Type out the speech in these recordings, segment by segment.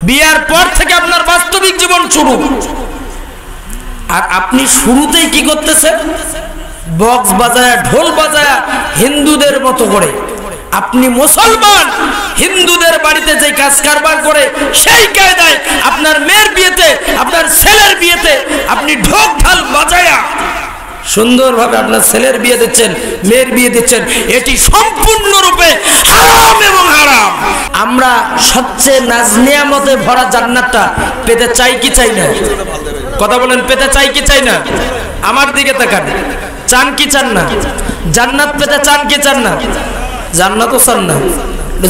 বিয়ার পর থেকে আপনার বাস্তবিক জীবন শুরু। আর আপনি শুরুতেই কি করতেছেন? বক্স বাজায়া, ঢোল বাজায়া হিন্দুদের মতো করে। আপনি মুসলমান, হিন্দুদের বাড়িতে যে কাজ কারবার করে সেই কায়দায় আপনার মেয়ের বিয়েতে, আপনার ছেলের বিয়েতে আপনি ঢোক ঢাল বাজায়া সুন্দরভাবে আপনার ছেলের বিয়ে দিচ্ছেন, মেয়ের বিয়ে দিচ্ছেন। এটি সম্পূর্ণরূপে হারাম এবং হারাম। আমরা সবচেয়ে নাজনিয়ামতে ভরা জান্নাতটা পেতে চাই কি চাই না? কথা বলেন, পেতে চাই কি চাই না? আমার দিকে তাকান, চান কি চান না? জান্নাত পেতে চান কি চান না? জান্নাতও চান না?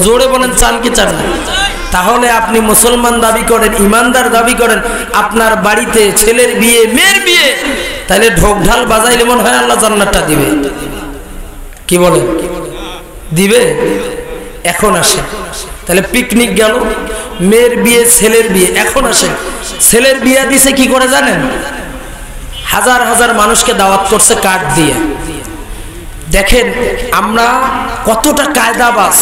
জোরে বলেন, চান কি চান না? তাহলে আপনি মুসলমান দাবি করেন, ইমানদার দাবি করেন, আপনার বাড়িতে ছেলের বিয়ে, মেয়ের বিয়ে, তাহলে ঢোক ঢাল বাজাইলে মনে হয় আল্লাহ জান্নাতটা দিবে। কি বলে দিবে? এখন আসে, তাহলে পিকনিক গেল, মেয়ের বিয়ে, ছেলের বিয়ে। এখন আসে, ছেলের বিয়ে দিছে কি করে জানেন? হাজার হাজার মানুষকে দাওয়াত করছে কার্ড দিয়ে। দেখেন আমরা কতটা কায়দাবাজ।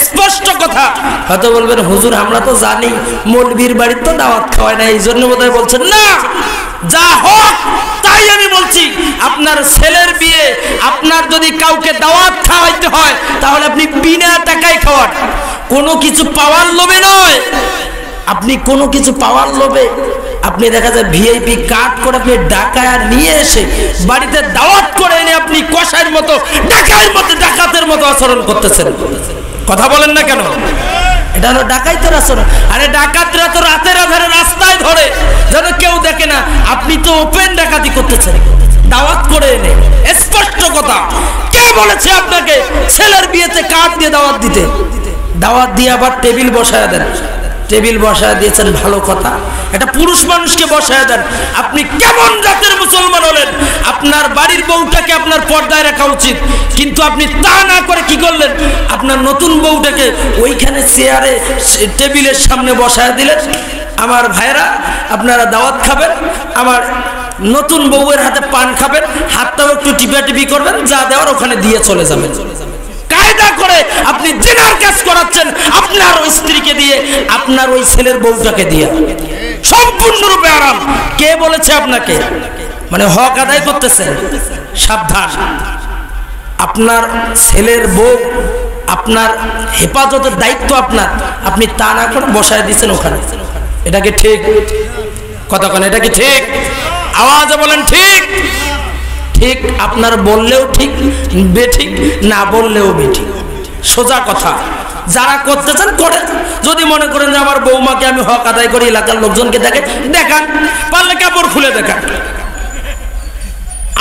স্পষ্ট কথা। হয়তো বলবেন হুজুর আমরা তো জানি মৌলবীর বাড়ির তো দাওয়াত খাওয়ায় না, এই জন্য বোধহয় বলছেন। না, যা হোক তাই আমি বলছি। আপনার ছেলের বিয়ে আপনার যদি কাউকে দাওয়াত খাওয়াইতে হয় তাহলে আপনি বিনা টাকায় খাওয়ান, কোনো কিছু পাওয়ার লোভে নয়। আপনি কোনো কিছু পাওয়ার লোভে আপনি দেখা যায় ভিআইপি কার্ড করে আপনি ঢাকায় নিয়ে এসে বাড়িতে দাওয়াত করে এনে আপনি কষাইয়ের মতো, ডাকাতের মতো, ডাকাতের মতো আচরণ করতেছেন। কথা বলেন না কেন? এটা হলো ডাকাইতের আচরণ। আরে ডাকাতরা তো রাতের আধারে রাস্তায় ধরে যেন কেউ দেখে না, আপনি তো ওপেন ডাকাতি করতেছেন দাওয়াত করে এনে। স্পষ্ট কথা। কে বলেছে আপনাকে ছেলের বিয়েতে কার্ড দিয়ে দাওয়াত দিতে? দাওয়াত দিয়ে আবার টেবিল বসায় দেন। টেবিল বসায় দিয়েছেন, ভালো কথা। এটা পুরুষ মানুষকে বসায় দেন। আপনি কেমন জাতের মুসলমান হলেন? আপনার বাড়ির বউটাকে আপনার পর্দায় রাখা উচিত, কিন্তু আপনি তা না করে কি করলেন? আপনার নতুন বউটাকে ওইখানে চেয়ারে, টেবিলের সামনে বসায় দিলেন। আমার ভাইরা আপনারা দাওয়াত খাবেন, আমার নতুন বউয়ের হাতে পান খাবেন, হাতটাও একটু টিপাটিপি করবেন, যা দেওয়ার ওখানে দিয়ে চলে যাবেন। কায়দা করে আপনি জিনার কাজ করাচ্ছেন আপনার ওই স্ত্রীকে দিয়ে, আপনার ওই ছেলের বউটাকে দিয়ে। সম্পূর্ণরূপে আরাম। কে বলেছে আপনাকে? মানে হক আদায় করতেছেন। সাবধান। আপনার ছেলের বউ আপনার হেফাজতের দায়িত্ব আপনার, আপনি তা না করে বসায় দিচ্ছেন ওখানে। এটা কি ঠিক? কথা বলেন, এটা কি ঠিক? আওয়াজে বলেন ঠিক। ঠিক আপনার বললেও ঠিক, বেঠিক না বললেও বেঠিক। সোজা কথা। যারা করতেছেন করেন। যদি মনে করেন যে আমার বৌমাকে আমি হক আদায় করি, এলাকার লোকজনকে দেখে দেখান, পারলে কাপড় খুলে দেখান।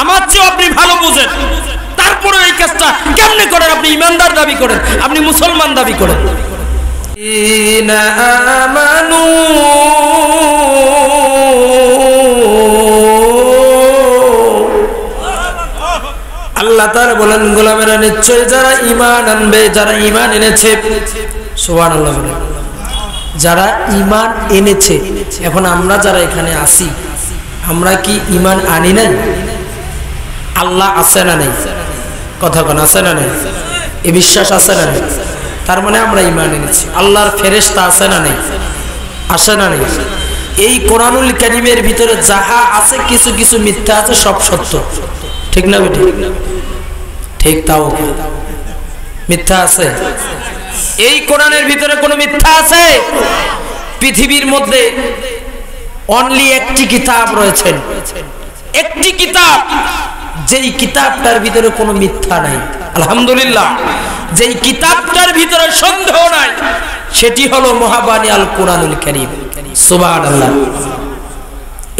আমার চেয়ে আপনি ভালো বুঝেন, তারপরে এই কাজটা কেমনে করেন? আপনি ইমানদার দাবি করেন, আপনি মুসলমান দাবি করেন। আল্লাহ তাআলা বলেন, গোলামেরা নিশ্চয় যারা ঈমান আনবে, যারা ঈমান এনেছে, সুবহানাল্লাহ বলেন, যারা ঈমান এনেছে। এখন আমরা যারা এখানে আছি, আমরা কি ঈমান আনি নাই? আল্লাহ আছে না নেই? কথা কোন আছে না নেই? এই বিশ্বাস আছে না নেই? তার মানে আমরা ঈমান এনেছি। আল্লাহর ফেরেশতা আছে না নেই? আছে না নেই? এই কোরআনুল কারীমের ভিতরে যাহা আছে, কিছু কিছু মিথ্যা আছে, সব সত্য। ঠিক না বেটি? ঠিক। তাও মিথ্যা আছে? এই কোরআনের ভিতরে কোনো মিথ্যা আছে? পৃথিবীর মধ্যে অনলি একটি কিতাব রয়েছে, একটি কিতাব, যেই কিতাবটার ভিতরে কোনো মিথ্যা নাই। আলহামদুলিল্লাহ। যেই কিতাবটার ভিতরে সন্দেহ নাই, সেটি হলো মহাবানী আল কোরআনুল কারীম। সুবহানাল্লাহ।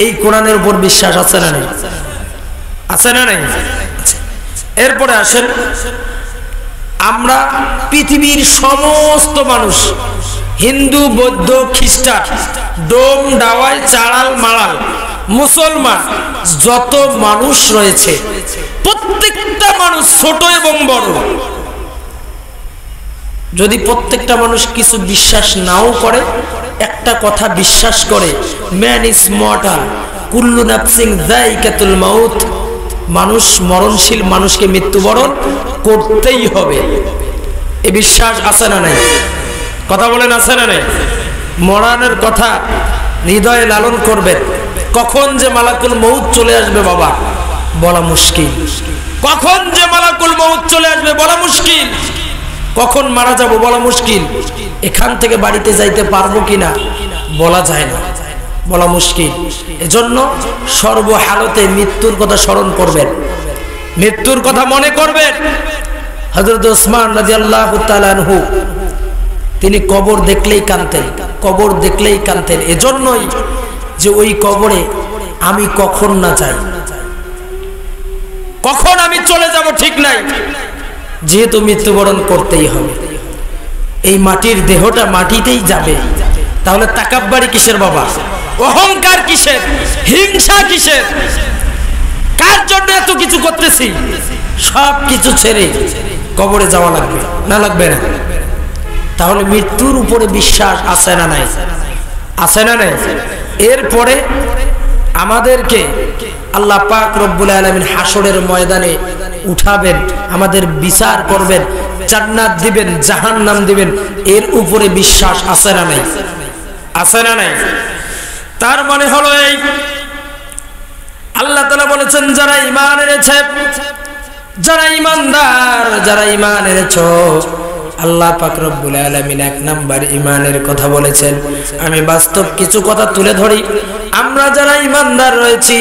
এই কোরআনের উপর বিশ্বাস আছে না নাই? আছে না নাই? এরপরে আসেন, আমরা পৃথিবীর সমস্ত মানুষ, হিন্দু, বৌদ্ধ, খ্রিস্টান, ডোম, ডাওয়াই, চাড়াল, মাড়াল, মুসলমান, যত মানুষ রয়েছে, প্রত্যেকটা মানুষ ছোট এবং বড়, যদি প্রত্যেকটা মানুষ কিছু বিশ্বাস নাও করে, একটা কথা বিশ্বাস করে, ম্যান ইজ মর্টাল, কুল্লু নাফসিন যায়িকাতুল মাউত, মানুষ মরণশীল, মানুষকে মৃত্যুবরণ করতেই হবে। এই বিশ্বাস আছে না নাই? কথা বলেন, আছে না নাই? মরণের কথা হৃদয়ে লালন করবেন। কখন যে মালাকুল মউত চলে আসবে বাবা বলা মুশকিল, কখন যে মালাকুল মউত চলে আসবে বলা মুশকিল, কখন মারা যাব বলা মুশকিল, এখান থেকে বাড়িতে যাইতে পারবো কিনা বলা যায় না, বলা মুশকিল। এজন্য সর্বহালতে মৃত্যুর কথা স্মরণ করবেন, মৃত্যুর কথা মনে করবেন। হযরত ওসমান রাদিয়াল্লাহু তাআলা আনহু তিনি কবর দেখলেই কাঁদতেন, কবর দেখলেই কাঁদতেন। এজন্যই যে ওই কবরে আমি কখন না যাই, কখন আমি চলে যাব ঠিক নাই, যেহেতু মৃত্যুবরণ করতেই হবে। এই মাটির দেহটা মাটিতেই যাবে, তাহলে তাকাব্বারি কিসের বাবা, অহংকার কিসের, হিংসা কিসের, কার জন্য এত কিছু করতেছি? সব কিছু ছেড়ে কবরে যাওয়া লাগবে না লাগবে না? তাহলে মৃত্যুর উপরে বিশ্বাস আছে না নাই? আছে না নাই? এরপরে আমাদেরকে আল্লাহ পাক রব্বুল আলামিন হাসরের ময়দানে উঠাবেন, আমাদের বিচার করবেন, জান্নাত দিবেন, জাহান্নাম দিবেন, এর উপরে বিশ্বাস আছে না নাই? আছে না নাই? তার মানে হলো এই, আল্লাহ তাআলা বলেছেন যারা ঈমান এনেছে, যারা ঈমানদার, যারা ঈমান এনেছো, আল্লাহ পাক রব্বুল আলামিন এক নাম্বার ঈমানের কথা বলেছেন। আমি বাস্তব কিছু কথা তুলে ধরি। আমরা যারা ঈমানদার রয়েছি,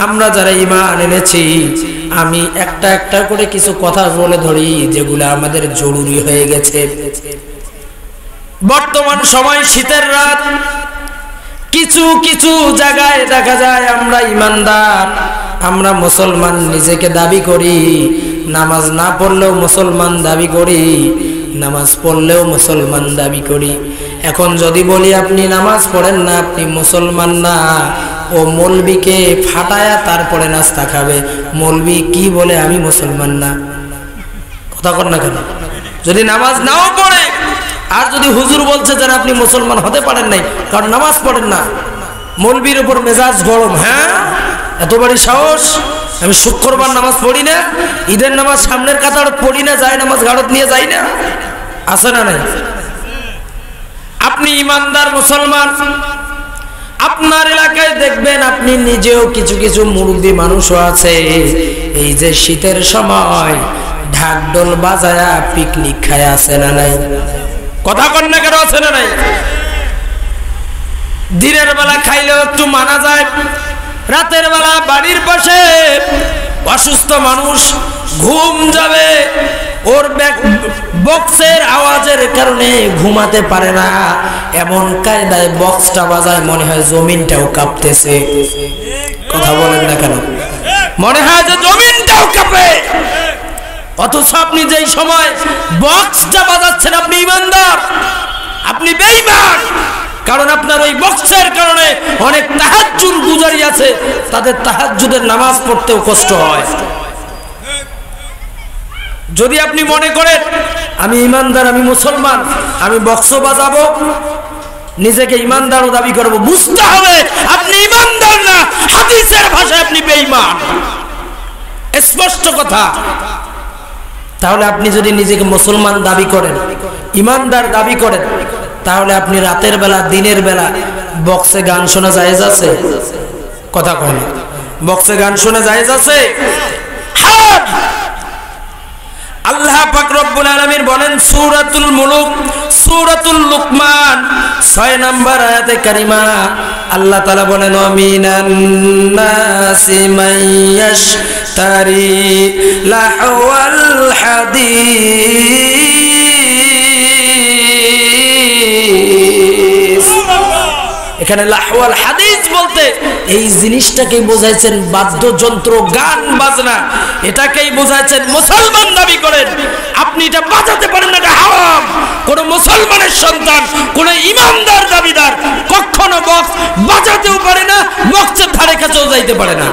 আমরা যারা ঈমান এনেছি, আমি একটা একটা করে কিছু কথা বলে ধরি যেগুলো আমাদের জরুরি হয়ে গেছে। বর্তমান সময় শীতের রাত, কিছু কিছু জায়গায় দেখা যায় আমরা ঈমানদার, আমরা মুসলমান নিজেকে দাবি করি, নামাজ না পড়লেও মুসলমান দাবি করি, নামাজ পড়লেও মুসলমান দাবি করি। এখন যদি বলি আপনি নামাজ পড়েন না, আপনি মুসলমান না, ও মৌলবীকে ফাটায়া তারপরে নাস্তা খাবে। মৌলবী কি বলে আমি মুসলমান না? কথা কর না কেন? যদি নামাজ নাও পড়ে, আর যদি হুজুর বলছে যে আপনি মুসলমান হতে পারেন নাই কারণ নামাজ পড়েন না, মৌলবীর উপর মেজাজ গরম। হ্যাঁ, এত বড় সাহস! আমি শুক্রবার নামাজ পড়ি না, ঈদের নামাজ সামনের কাতার পড়ি না, যাই নামাজ ঘাড়ত নিয়ে যাই না। আছে না নাই? আপনি ইমানদার মুসলমান, আপনার এলাকায় দেখবেন আপনি নিজেও কিছু কিছু মুরব্বী মানুষও আছে, এই যে শীতের সময় ঢাক ঢোল বাজায়া পিকনিক খায়, আছে না নাই? কথা কন না কেন? আছে না নাই? দিনের বেলা খাইলেও একটু মানা যায়, রাতের বেলা বাড়ির পাশে অসুস্থ মানুষ ঘুম যাবে, ওর বক্সের আওয়াজের কারণে ঘুমাতে পারে না, এমন কায়দায় বক্সটা বাজায় মনে হয় জমিনটাও কাঁপতেছে। কথা বলেন না কেন? মনে হয় যে জমিনটাও কাঁপে, অথচ আপনি যেই সময় বক্সটা বাজাচ্ছেন আপনি ঈমানদার, আপনি বেঈমান। কারণ আপনার ওই বক্সের কারণে অনেক তাহাজ্জুদ গুজারি আছে, তাদের তাহাজ্জুদের নামাজ পড়তেও কষ্ট হয়। যদি আপনি মনে করেন আমি ঈমানদার, আমি মুসলমান, আমি বক্স বাজাবো, নিজেকে ঈমানদারও দাবি করব, বুঝতে হবে আপনি ঈমানদার না, হাদিসের ভাষায় আপনি বেঈমান। স্পষ্ট কথা। তাহলে আপনি যদি নিজেকে মুসলমান দাবি করেন, ঈমানদার দাবি করেন, তাহলে আপনি রাতের বেলা দিনের বেলা বক্সে গান শোনা জায়েজ আছে? কথা কয় না? বক্সে গান শোনা জায়েজ আছে? হ্যাঁ। আল্লাহ পাক রব্বুল আলামিন বলেন সূরাতুল মুলুক, সূরাতুল লুকমান 6 নম্বর আয়াতে কারিমা, আল্লাহ তাআলা বলেন মিনান নাসি মাইয়াশতারি লাহওয়াল হাদিস। এখানে লাহওয়াল হাদিস বলতে এই জিনিসটাকেই বোঝাইছেন বাদ্যযন্ত্র, গান বাজনা, এটাকেই বোঝাইছেন মুসলমান দাবি করেন। আপনি এটা বাজাতে পারেন না, এটা হারাম। কোন মুসলমানের সন্তান, কোন ঈমানদার দাবিদার কখনো বক্স বাজাতেও পারে না, বক্সের ধারে কাছেও যাইতে পারে না।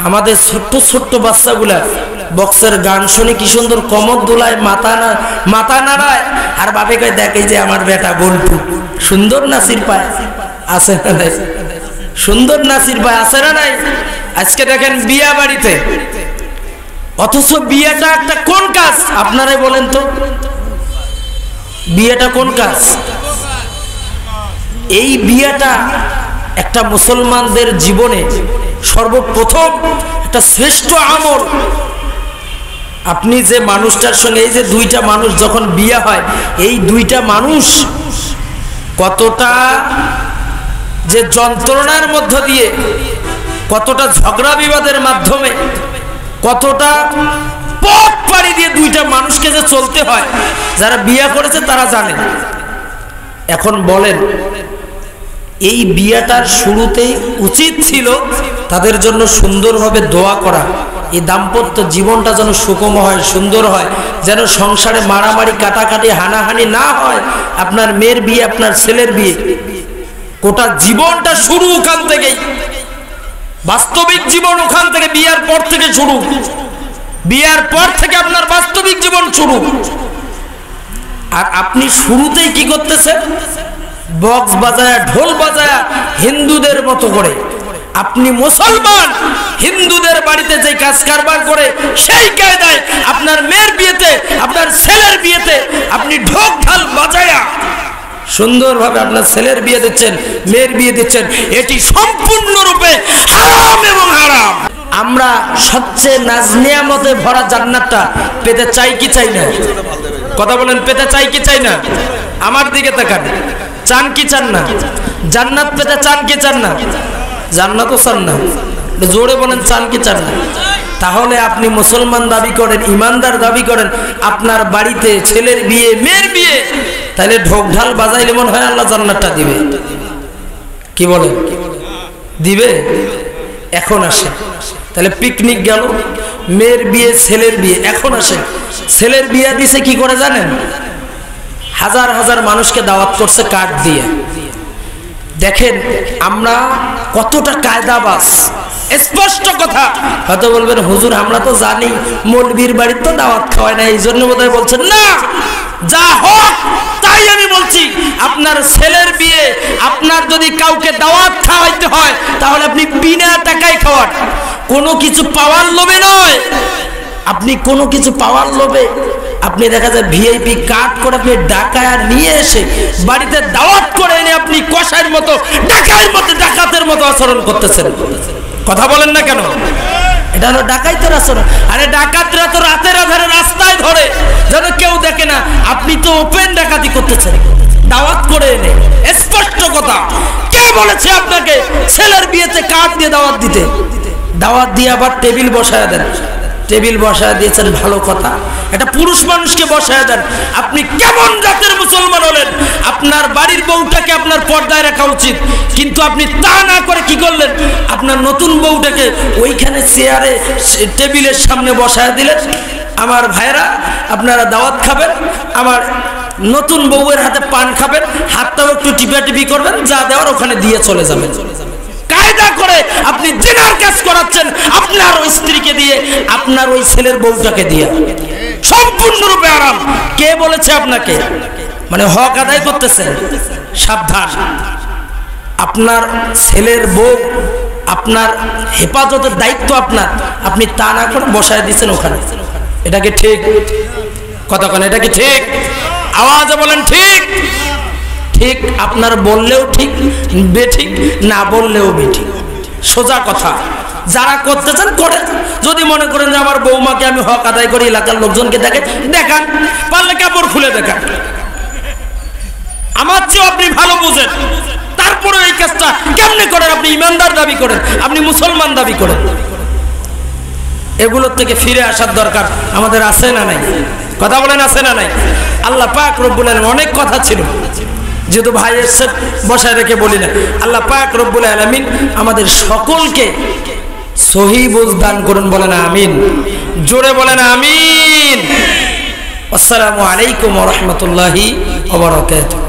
আমাদের ছোট্ট ছোট্ট বাচ্চাগুলা বক্সের গান শুনে কি সুন্দর কমর দোলায়, মাথা নাড়ায়, আর বাপে কয় দেখে যে আমার বেটা বল্টু সুন্দর নাচির পায়। আছে না নাই? সুন্দর নাচির পায়, আছে না নাই? আজকে দেখেন বিয়া বাড়িতে, অথচ বিয়েটা একটা কোন কাজ আপনারাই বলেন তো? বিয়েটা কোন কাজ? এই বিয়েটা একটা মুসলমানদের জীবনে সর্বপ্রথম একটা শ্রেষ্ঠ আমল। আপনি যে মানুষটার সঙ্গে, এই যে দুইটা মানুষ যখন বিয়ে হয়, এই দুইটা মানুষ কতটা যে যন্ত্রণার মধ্য দিয়ে, কতটা ঝগড়া বিবাদের মাধ্যমে, কতটা পথ পাড়ি দিয়ে দুইটা মানুষকে যে চলতে হয়, যারা বিয়ে করেছে তারা জানেন। এখন বলেন, এই বিয়েটার শুরুতেই উচিত ছিল তাদের জন্য সুন্দরভাবে দোয়া করা, এই দাম্পত্য জীবনটা যেন সুগম হয়, সুন্দর হয়, যেন সংসারে মারামারি কাটাকাটি হানাহানি না হয়। আপনার মেয়ের বিয়ে, আপনার ছেলের বিয়ে, গোটা জীবনটা শুরু ওখান থেকেই, বাস্তবিক জীবন ওখান থেকে, বিয়ার পর থেকে শুরু। বিয়ার পর থেকে আপনার বাস্তবিক জীবন শুরু। আর আপনি শুরুতেই কি করতেছেন? বক্স বাজায়া, ঢোল বাজায়া, হিন্দুদের মতো করে। আপনি মুসলমান, হিন্দুদের বাড়িতে যে কাজ কারবার করে সেই কায়দায় আপনার মেয়ের বিয়েতে, আপনার ছেলের বিয়েতে আপনি ঢোক ঢাল বাজায়া সুন্দরভাবে আপনার ছেলের বিয়ে দিচ্ছেন, মেয়ের বিয়ে দিচ্ছেন। এটি সম্পূর্ণরূপে হারাম এবং হারাম। আমরা সবচেয়ে নাজনিয়ামতে ভরা জান্নাতটা পেতে চাই কি চাই না? কথা বলেন, পেতে চাই কি চাই না? আমার দিকে তাকান, চান কি চান না? জান্নাত পেতে চান কি চান না? জান্নাতও চান না? জোরে বলেন, চান কি চান না? তাহলে আপনি মুসলমান দাবি করেন, ইমানদার দাবি করেন, আপনার বাড়িতে ছেলের বিয়ে, মেয়ের বিয়ে, তাহলে ঢোক ঢাল বাজাইলে মনে হয় আল্লাহ জান্নাতটা দিবে। কি বলে দিবে? এখন আসে, তাহলে পিকনিক গেল, মেয়ের বিয়ে, ছেলের বিয়ে, এখন আসে। ছেলের বিয়ে দিছে কি করে জানেন? হাজার হাজার মানুষকে দাওয়াত করছে কার্ড দিয়ে। দেখেন আমরা কতটা কায়দাবাজ। স্পষ্ট কথা। হয়তো বলবেন, হুজুর আমরা তো জানি মৌলবীর বাড়ির তো দাওয়াত খাওয়ায় না, এই জন্য বোধহয় বলছেন। না, যা হোক তাই আমি বলছি। আপনার ছেলের বিয়ে আপনার যদি কাউকে দাওয়াত খাওয়াইতে হয়, তাহলে আপনি বিনা টাকায় খাওয়ান, কোনো কিছু পাওয়ার লোভে নয়। আপনি কোনো কিছু পাওয়ার লোভে আপনি দেখা যায় ভিআইপি কার্ড করে আপনি ঢাকায় নিয়ে এসে বাড়িতে দাওয়াত করে এনে আপনি কষাইয়ের মতো, ডাকাতের মতো, ডাকাতের মতো আচরণ করতেছেন। কথা বলেন না কেন? এটা হলো ডাকাইতের আচরণ। আরে ডাকাতরা তো রাতের আধারে রাস্তায় ধরে, যেন কেউ দেখে না। আপনি তো ওপেন ডাকাতি করতেছেন দাওয়াত করে এনে। স্পষ্ট কথা। কে বলেছে আপনাকে ছেলের বিয়েতে কার্ড দিয়ে দাওয়াত দিতে? দাওয়াত দিয়ে আবার টেবিল বসায় দেন। টেবিল বসায় দিয়েছেন, ভালো কথা। এটা পুরুষ মানুষকে বসায় দেন। আপনি কেমন জাতের মুসলমান হলেন? আপনার বাড়ির বউটাকে আপনার পর্দায় রাখা উচিত, কিন্তু আপনি তা না করে কি করলেন? আপনার নতুন বউটাকে ওইখানে চেয়ারে, টেবিলের সামনে বসায় দিলেন। আমার ভাইরা, আপনারা দাওয়াত খাবেন, আমার নতুন বউয়ের হাতে পান খাবেন, হাতটাও একটু টিপাটিপি করবেন, যা দেওয়ার ওখানে দিয়ে চলে যাবেন। কায়দা করে আপনি জিনার কাজ করাচ্ছেন আপনার ওই স্ত্রীকে দিয়ে, আপনার ওই ছেলের বউটাকে দিয়ে। সম্পূর্ণরূপে আরাম। কে বলেছে আপনাকে? মানে হক আদায় করতেছেন। সাবধান। আপনার ছেলের বউ, আপনার হেফাজতের দায়িত্ব আপনার, আপনি তা না করে বসায় দিচ্ছেন ওখানে। এটা কি ঠিক? কথা কেন? এটা কি ঠিক? আওয়াজে বলেন ঠিক। ঠিক আপনার বললেও ঠিক, বেঠিক না বললেও বেঠিক। সোজা কথা। যারা করতেছেন করে। যদি মনে করেন যে আমার বৌমাকে আমি হক আদায় করি, এলাকার লোকজনকে দেখে দেখান, পারলে কাপড় খুলে দেখান। আমার চেয়ে আপনি ভালো বুঝেন, তারপরে এই কাজটা কেমনে করেন? আপনি ইমানদার দাবি করেন, আপনি মুসলমান দাবি করেন। এগুলোর থেকে ফিরে আসার দরকার আমাদের আছে না নাই? কথা বলেন, আছে না নাই? আল্লাহ পাক রব্বুল আলামিন, অনেক কথা ছিল, যেহেতু ভাই এসে বসায় রেখে বলি না। আল্লাহ পাক রব্বুল আলামিন আমাদের সকলকে সহি বুঝ দান করুন। বলেন আমিন। জোরে বলেন আমিন। আসসালামু আলাইকুম ওয়া রাহমাতুল্লাহি ওয়া বারাকাতুহু।